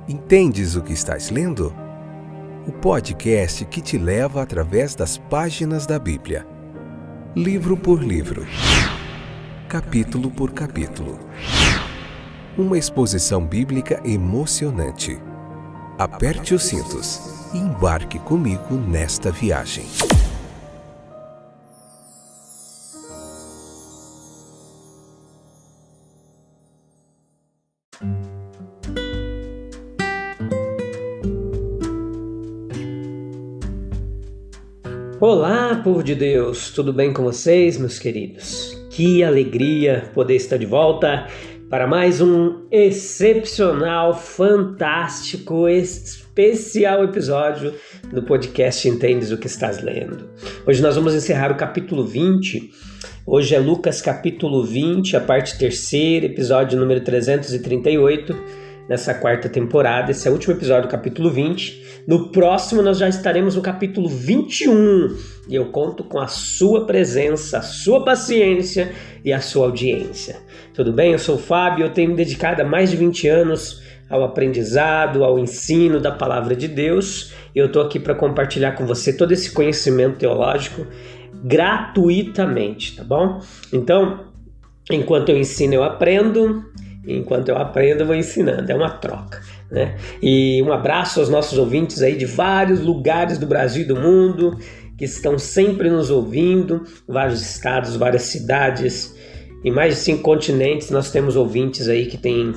Entendes o que estás lendo? O podcast que te leva através das páginas da Bíblia. Livro por livro. Capítulo por capítulo. Uma exposição bíblica emocionante. Aperte os cintos e embarque comigo nesta viagem. Olá, povo de Deus, tudo bem com vocês, meus queridos? Que alegria poder estar de volta para mais um excepcional, fantástico, especial episódio do podcast Entendes o que estás lendo. Hoje nós vamos encerrar o capítulo 20. Hoje é Lucas capítulo 20, a parte terceira, episódio número 338. Nessa quarta temporada, esse é o último episódio do capítulo 20. No próximo nós já estaremos no capítulo 21 e eu conto com a sua presença, a sua paciência e a sua audiência. Tudo bem? Eu sou o Fábio, eu tenho me dedicado há mais de 20 anos ao aprendizado, ao ensino da Palavra de Deus e eu estou aqui para compartilhar com você todo esse conhecimento teológico gratuitamente, tá bom? Então, enquanto eu ensino, eu aprendo. Enquanto eu aprendo, eu vou ensinando. É uma troca, né? E um abraço aos nossos ouvintes aí de vários lugares do Brasil e do mundo, que estão sempre nos ouvindo, vários estados, várias cidades, em mais de 5 continentes nós temos ouvintes aí que têm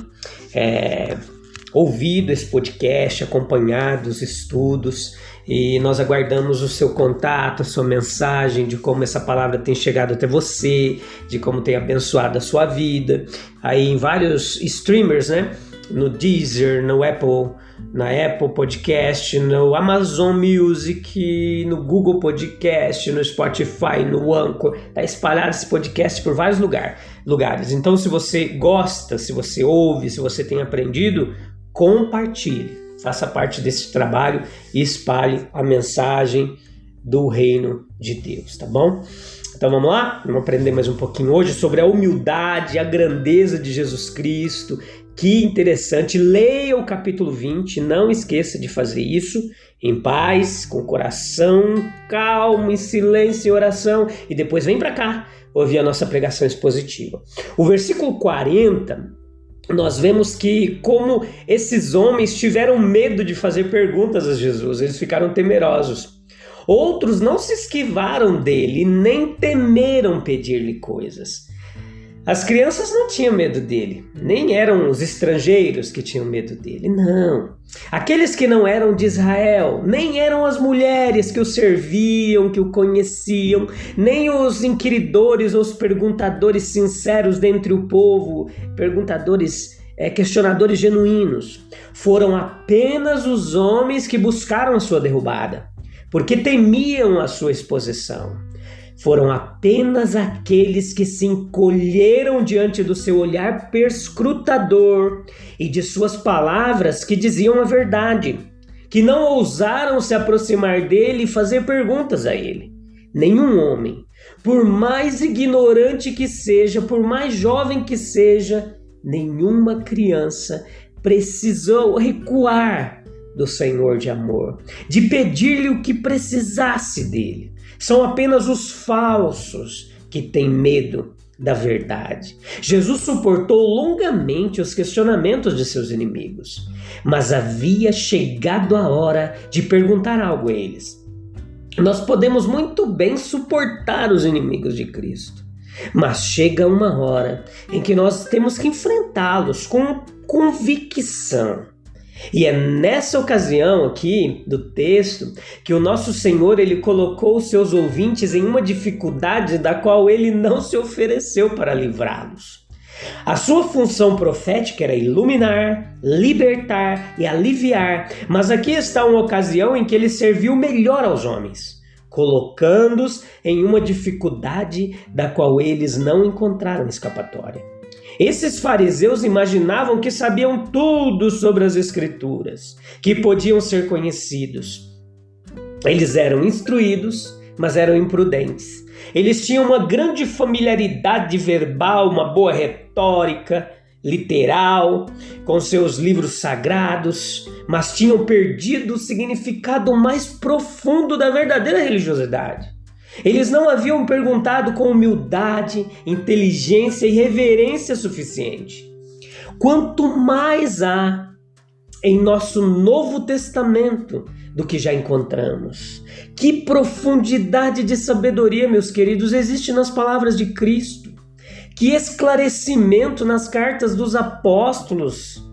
ouvido esse podcast, acompanhado os estudos, e nós aguardamos o seu contato, a sua mensagem, de como essa palavra tem chegado até você, de como tem abençoado a sua vida. Aí em vários streamers, né? No Deezer, na Apple Podcast, no Amazon Music, no Google Podcast, no Spotify, no Anchor. Está espalhado esse podcast por vários lugares. Então, se você gosta, se você ouve, se você tem aprendido, compartilhe. Faça parte desse trabalho e espalhe a mensagem do reino de Deus, tá bom? Então vamos lá? Vamos aprender mais um pouquinho hoje sobre a humildade, a grandeza de Jesus Cristo. Que interessante! Leia o capítulo 20, não esqueça de fazer isso em paz, com o coração calmo, em silêncio e oração, e depois vem para cá ouvir a nossa pregação expositiva. O versículo 40... nós vemos que como esses homens tiveram medo de fazer perguntas a Jesus, eles ficaram temerosos. Outros não se esquivaram dele, nem temeram pedir-lhe coisas. As crianças não tinham medo dele, nem eram os estrangeiros que tinham medo dele, não. Aqueles que não eram de Israel, nem eram as mulheres que o serviam, que o conheciam, nem os inquiridores ou os perguntadores sinceros dentre o povo, questionadores genuínos. Foram apenas os homens que buscaram a sua derrubada, porque temiam a sua exposição. Foram apenas aqueles que se encolheram diante do seu olhar perscrutador e de suas palavras que diziam a verdade, que não ousaram se aproximar dele e fazer perguntas a ele. Nenhum homem, por mais ignorante que seja, por mais jovem que seja, nenhuma criança precisou recuar do Senhor de amor, de pedir-lhe o que precisasse dele. São apenas os falsos que têm medo da verdade. Jesus suportou longamente os questionamentos de seus inimigos, mas havia chegado a hora de perguntar algo a eles. Nós podemos muito bem suportar os inimigos de Cristo, mas chega uma hora em que nós temos que enfrentá-los com convicção. E é nessa ocasião aqui do texto que o nosso Senhor ele colocou os seus ouvintes em uma dificuldade da qual ele não se ofereceu para livrá-los. A sua função profética era iluminar, libertar e aliviar, mas aqui está uma ocasião em que ele serviu melhor aos homens, colocando-os em uma dificuldade da qual eles não encontraram escapatória. Esses fariseus imaginavam que sabiam tudo sobre as Escrituras, que podiam ser conhecidos. Eles eram instruídos, mas eram imprudentes. Eles tinham uma grande familiaridade verbal, uma boa retórica, literal, com seus livros sagrados, mas tinham perdido o significado mais profundo da verdadeira religiosidade. Eles não haviam perguntado com humildade, inteligência e reverência suficiente. Quanto mais há em nosso Novo Testamento do que já encontramos. Que profundidade de sabedoria, meus queridos, existe nas palavras de Cristo. Que esclarecimento nas cartas dos apóstolos.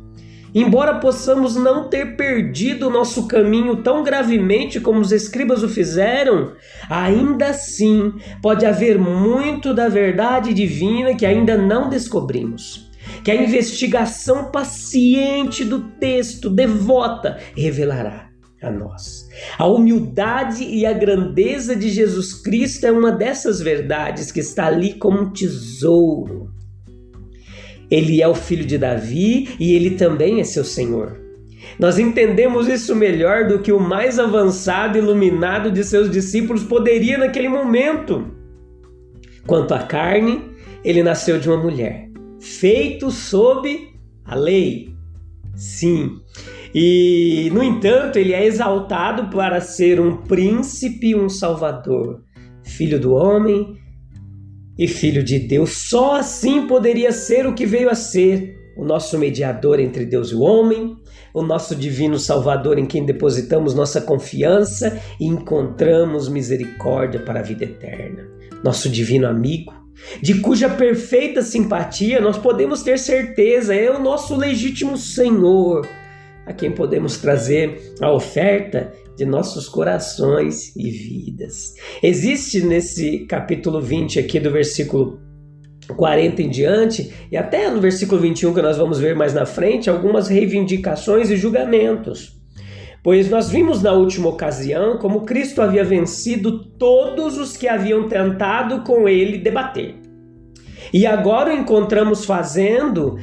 Embora possamos não ter perdido o nosso caminho tão gravemente como os escribas o fizeram, ainda assim pode haver muito da verdade divina que ainda não descobrimos. Que a investigação paciente do texto, devota, revelará a nós. A humildade e a grandeza de Jesus Cristo é uma dessas verdades que está ali como um tesouro. Ele é o filho de Davi e ele também é seu Senhor. Nós entendemos isso melhor do que o mais avançado e iluminado de seus discípulos poderia naquele momento. Quanto à carne, ele nasceu de uma mulher, feito sob a lei. Sim. E, no entanto, ele é exaltado para ser um príncipe e um salvador, filho do homem e filho de Deus. Só assim poderia ser o que veio a ser, o nosso mediador entre Deus e o homem, o nosso divino salvador em quem depositamos nossa confiança e encontramos misericórdia para a vida eterna. Nosso divino amigo, de cuja perfeita simpatia nós podemos ter certeza, é o nosso legítimo Senhor, a quem podemos trazer a oferta de nossos corações e vidas. Existe nesse capítulo 20 aqui do versículo 40 em diante, e até no versículo 21 que nós vamos ver mais na frente, algumas reivindicações e julgamentos. Pois nós vimos na última ocasião como Cristo havia vencido todos os que haviam tentado com ele debater. E agora o encontramos fazendo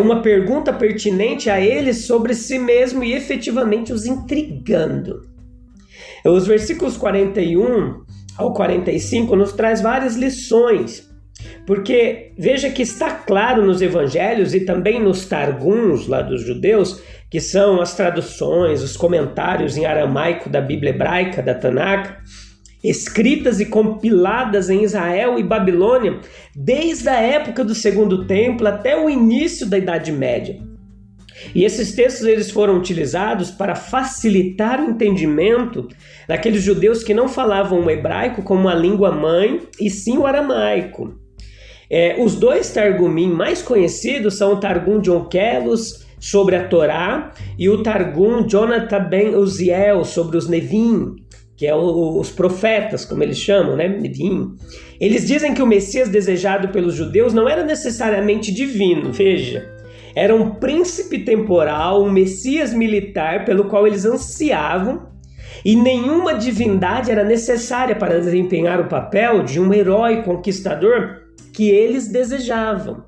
uma pergunta pertinente a ele sobre si mesmo e efetivamente os intrigando. Os versículos 41 ao 45 nos traz várias lições, porque veja que está claro nos evangelhos e também nos targuns lá dos judeus, que são as traduções, os comentários em aramaico da Bíblia hebraica, da Tanakh, escritas e compiladas em Israel e Babilônia, desde a época do Segundo Templo até o início da Idade Média. E esses textos eles foram utilizados para facilitar o entendimento daqueles judeus que não falavam o hebraico como a língua mãe, e sim o aramaico. Os dois Targumim mais conhecidos são o Targum de Onkelos sobre a Torá e o Targum Jonathan ben Uziel sobre os Nevim, que é os profetas, como eles chamam, né? Nevim. Eles dizem que o Messias desejado pelos judeus não era necessariamente divino, veja. Era um príncipe temporal, um Messias militar pelo qual eles ansiavam, e nenhuma divindade era necessária para desempenhar o papel de um herói conquistador que eles desejavam.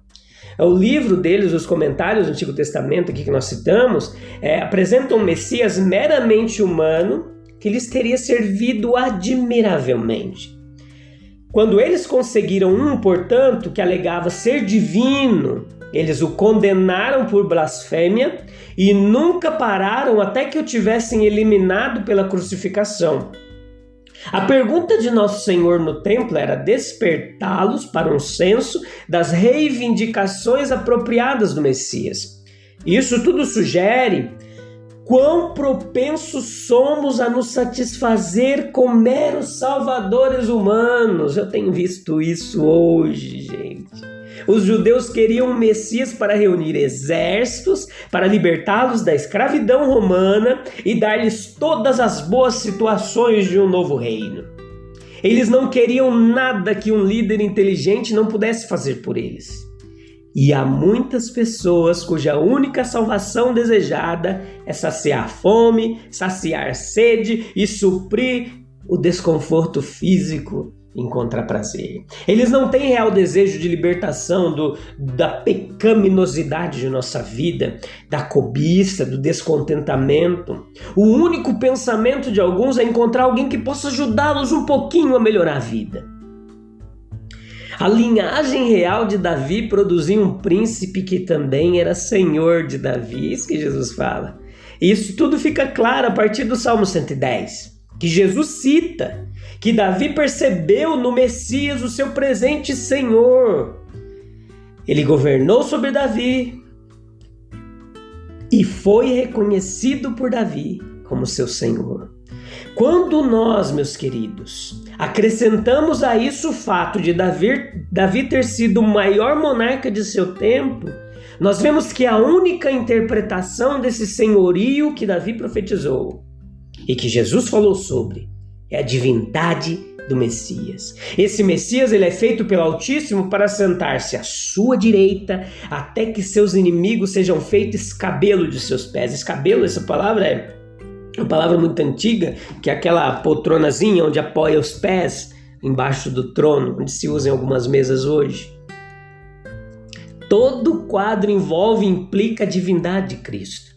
O livro deles, os comentários do Antigo Testamento aqui que nós citamos, apresentam um Messias meramente humano que lhes teria servido admiravelmente. Quando eles conseguiram portanto, que alegava ser divino, eles o condenaram por blasfêmia e nunca pararam até que o tivessem eliminado pela crucificação. A pergunta de Nosso Senhor no templo era despertá-los para um senso das reivindicações apropriadas do Messias. Isso tudo sugere quão propensos somos a nos satisfazer com meros salvadores humanos. Eu tenho visto isso hoje, gente. Os judeus queriam um Messias para reunir exércitos, para libertá-los da escravidão romana e dar-lhes todas as boas situações de um novo reino. Eles não queriam nada que um líder inteligente não pudesse fazer por eles. E há muitas pessoas cuja única salvação desejada é saciar a fome, saciar a sede e suprir o desconforto físico, encontrar prazer. Eles não têm real desejo de libertação da pecaminosidade de nossa vida, da cobiça, do descontentamento. O único pensamento de alguns é encontrar alguém que possa ajudá-los um pouquinho a melhorar a vida. A linhagem real de Davi produzia um príncipe que também era senhor de Davi. Isso que Jesus fala. Isso tudo fica claro a partir do Salmo 110, que Jesus cita que Davi percebeu no Messias o seu presente Senhor. Ele governou sobre Davi e foi reconhecido por Davi como seu Senhor. Quando nós, meus queridos, acrescentamos a isso o fato de Davi ter sido o maior monarca de seu tempo, nós vemos que a única interpretação desse senhorio que Davi profetizou e que Jesus falou sobre é a divindade do Messias. Esse Messias, ele é feito pelo Altíssimo para sentar-se à sua direita até que seus inimigos sejam feitos escabelo de seus pés. Escabelo, essa palavra é uma palavra muito antiga, que é aquela poltronazinha onde apoia os pés embaixo do trono, onde se usa em algumas mesas hoje. Todo o quadro envolve e implica a divindade de Cristo.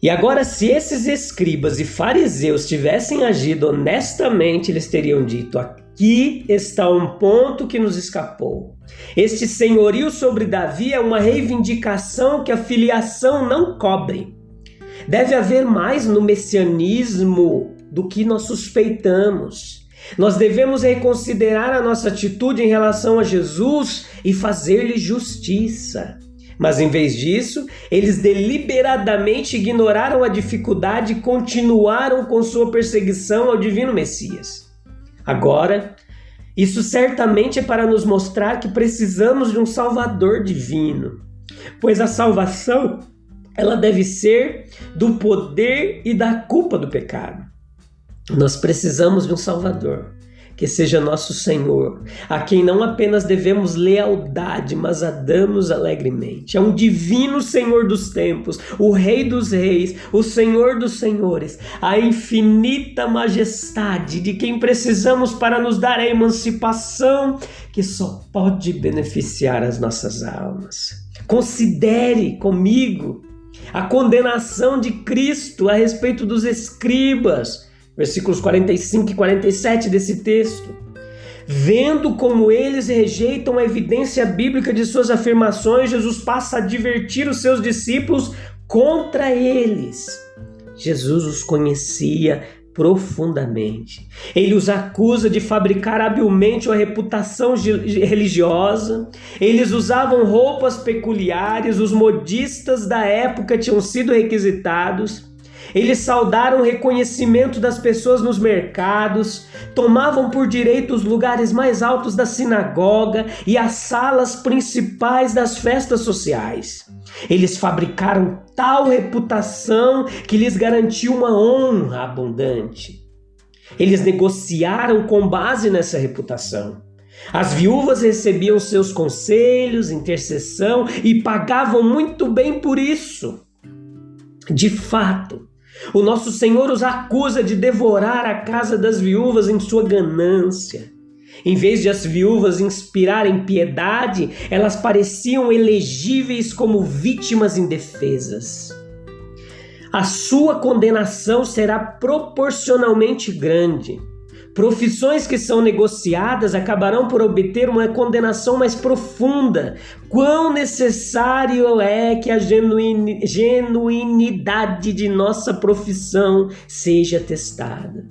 E agora, se esses escribas e fariseus tivessem agido honestamente, eles teriam dito: aqui está um ponto que nos escapou. Este senhorio sobre Davi é uma reivindicação que a filiação não cobre. Deve haver mais no messianismo do que nós suspeitamos. Nós devemos reconsiderar a nossa atitude em relação a Jesus e fazer-lhe justiça. Mas em vez disso, eles deliberadamente ignoraram a dificuldade e continuaram com sua perseguição ao divino Messias. Agora, isso certamente é para nos mostrar que precisamos de um Salvador divino, pois a salvação, ela deve ser do poder e da culpa do pecado. Nós precisamos de um Salvador, que seja nosso Senhor, a quem não apenas devemos lealdade, mas adamos alegremente. É um divino Senhor dos tempos, o Rei dos reis, o Senhor dos senhores, a infinita majestade de quem precisamos para nos dar a emancipação que só pode beneficiar as nossas almas. Considere comigo a condenação de Cristo a respeito dos escribas, versículos 45 e 47 desse texto. Vendo como eles rejeitam a evidência bíblica de suas afirmações, Jesus passa a advertir os seus discípulos contra eles. Jesus os conhecia profundamente. Ele os acusa de fabricar habilmente uma reputação religiosa. Eles usavam roupas peculiares, os modistas da época tinham sido requisitados. Eles saudaram o reconhecimento das pessoas nos mercados, tomavam por direito os lugares mais altos da sinagoga e as salas principais das festas sociais. Eles fabricaram tal reputação que lhes garantiu uma honra abundante. Eles negociaram com base nessa reputação. As viúvas recebiam seus conselhos, intercessão e pagavam muito bem por isso. De fato, o nosso Senhor os acusa de devorar a casa das viúvas em sua ganância. Em vez de as viúvas inspirarem piedade, elas pareciam elegíveis como vítimas indefesas. A sua condenação será proporcionalmente grande. Profissões que são negociadas acabarão por obter uma condenação mais profunda. Quão necessário é que a genuinidade de nossa profissão seja testada.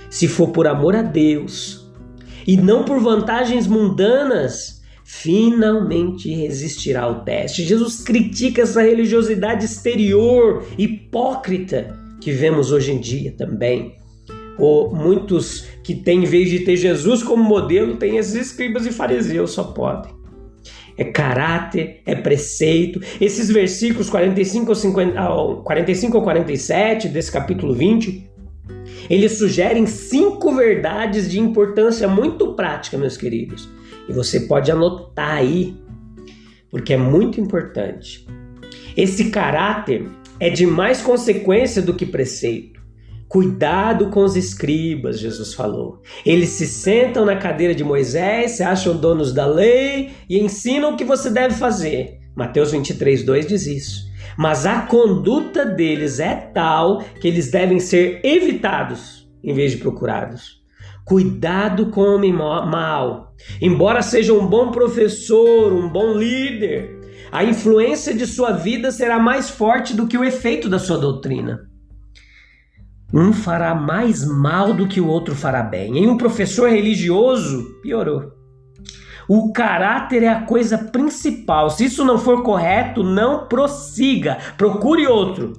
Se for por amor a Deus e não por vantagens mundanas, finalmente resistirá ao teste. Jesus critica essa religiosidade exterior, hipócrita, que vemos hoje em dia também. Ou muitos que têm, em vez de ter Jesus como modelo, têm esses escribas e fariseus, só podem. É caráter, é preceito. Esses versículos 45 ao 47 desse capítulo 20, eles sugerem 5 verdades de importância muito prática, meus queridos. E você pode anotar aí, porque é muito importante. Esse caráter é de mais consequência do que preceito. Cuidado com os escribas, Jesus falou. Eles se sentam na cadeira de Moisés, se acham donos da lei e ensinam o que você deve fazer. Mateus 23:2 diz isso. Mas a conduta deles é tal que eles devem ser evitados em vez de procurados. Cuidado com o homem mau. Embora seja um bom professor, um bom líder, a influência de sua vida será mais forte do que o efeito da sua doutrina. Um fará mais mal do que o outro fará bem. Em um professor religioso, piorou. O caráter é a coisa principal. Se isso não for correto, não prossiga. Procure outro.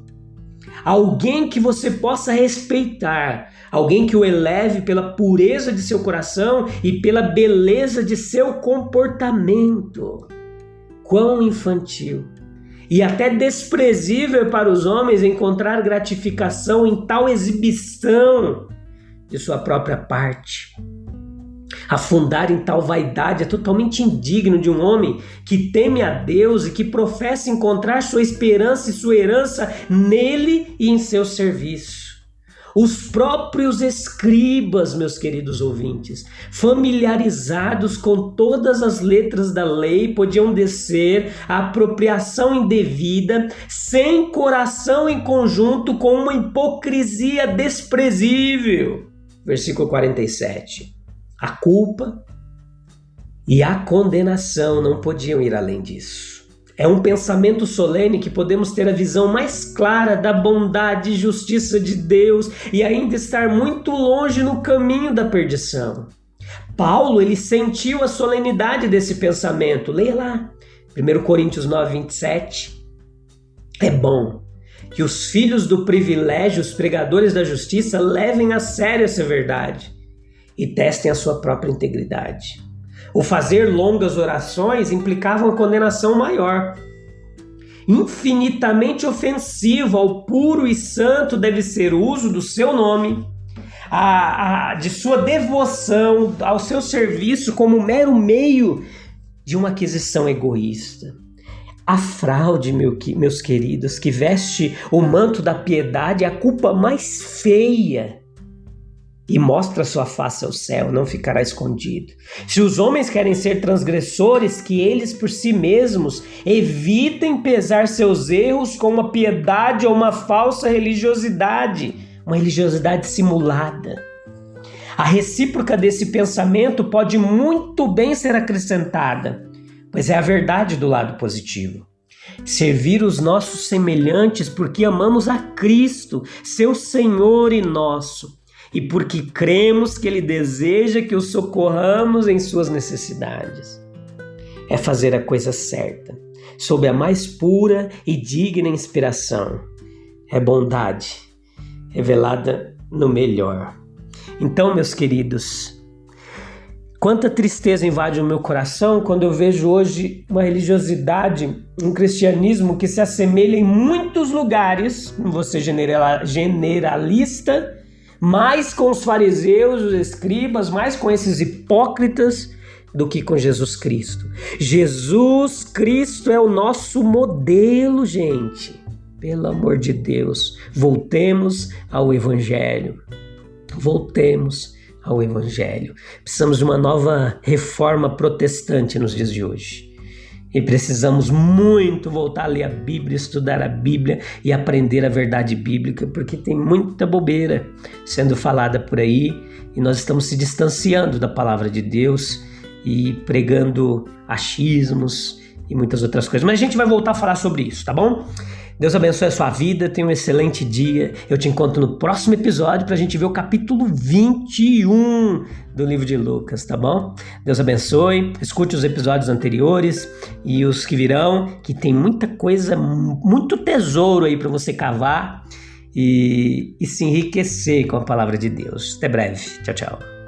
Alguém que você possa respeitar. Alguém que o eleve pela pureza de seu coração e pela beleza de seu comportamento. Quão infantil e até desprezível para os homens encontrar gratificação em tal exibição de sua própria parte. Afundar em tal vaidade é totalmente indigno de um homem que teme a Deus e que professa encontrar sua esperança e sua herança nele e em seu serviço. Os próprios escribas, meus queridos ouvintes, familiarizados com todas as letras da lei, podiam descer a apropriação indevida, sem coração em conjunto, com uma hipocrisia desprezível. Versículo 47. A culpa e a condenação não podiam ir além disso. É um pensamento solene que podemos ter a visão mais clara da bondade e justiça de Deus e ainda estar muito longe no caminho da perdição. Paulo, ele sentiu a solenidade desse pensamento. Leia lá, 1 Coríntios 9, 27. É bom que os filhos do privilégio, os pregadores da justiça, levem a sério essa verdade e testem a sua própria integridade. O fazer longas orações implicava uma condenação maior. Infinitamente ofensivo ao puro e santo deve ser o uso do seu nome, de sua devoção, ao seu serviço como mero meio de uma aquisição egoísta. A fraude, meus queridos, que veste o manto da piedade é a culpa mais feia e mostra sua face ao céu, não ficará escondido. Se os homens querem ser transgressores, que eles por si mesmos evitem pesar seus erros com uma piedade ou uma falsa religiosidade, uma religiosidade simulada. A recíproca desse pensamento pode muito bem ser acrescentada, pois é a verdade do lado positivo. Servir os nossos semelhantes porque amamos a Cristo, seu Senhor e nosso, e porque cremos que Ele deseja que os socorramos em suas necessidades. É fazer a coisa certa, sob a mais pura e digna inspiração. É bondade revelada no melhor. Então, meus queridos, quanta tristeza invade o meu coração quando eu vejo hoje uma religiosidade, um cristianismo que se assemelha em muitos lugares, não vou ser generalista, mais com os fariseus, os escribas, mais com esses hipócritas do que com Jesus Cristo. Jesus Cristo é o nosso modelo, gente. Pelo amor de Deus, voltemos ao Evangelho. Voltemos ao Evangelho. Precisamos de uma nova reforma protestante nos dias de hoje. E precisamos muito voltar a ler a Bíblia, estudar a Bíblia e aprender a verdade bíblica, porque tem muita bobeira sendo falada por aí e nós estamos se distanciando da palavra de Deus e pregando achismos e muitas outras coisas. Mas a gente vai voltar a falar sobre isso, tá bom? Deus abençoe a sua vida, tenha um excelente dia. Eu te encontro no próximo episódio para a gente ver o capítulo 21 do livro de Lucas, tá bom? Deus abençoe, escute os episódios anteriores e os que virão, que tem muita coisa, muito tesouro aí para você cavar e se enriquecer com a palavra de Deus. Até breve. Tchau, tchau.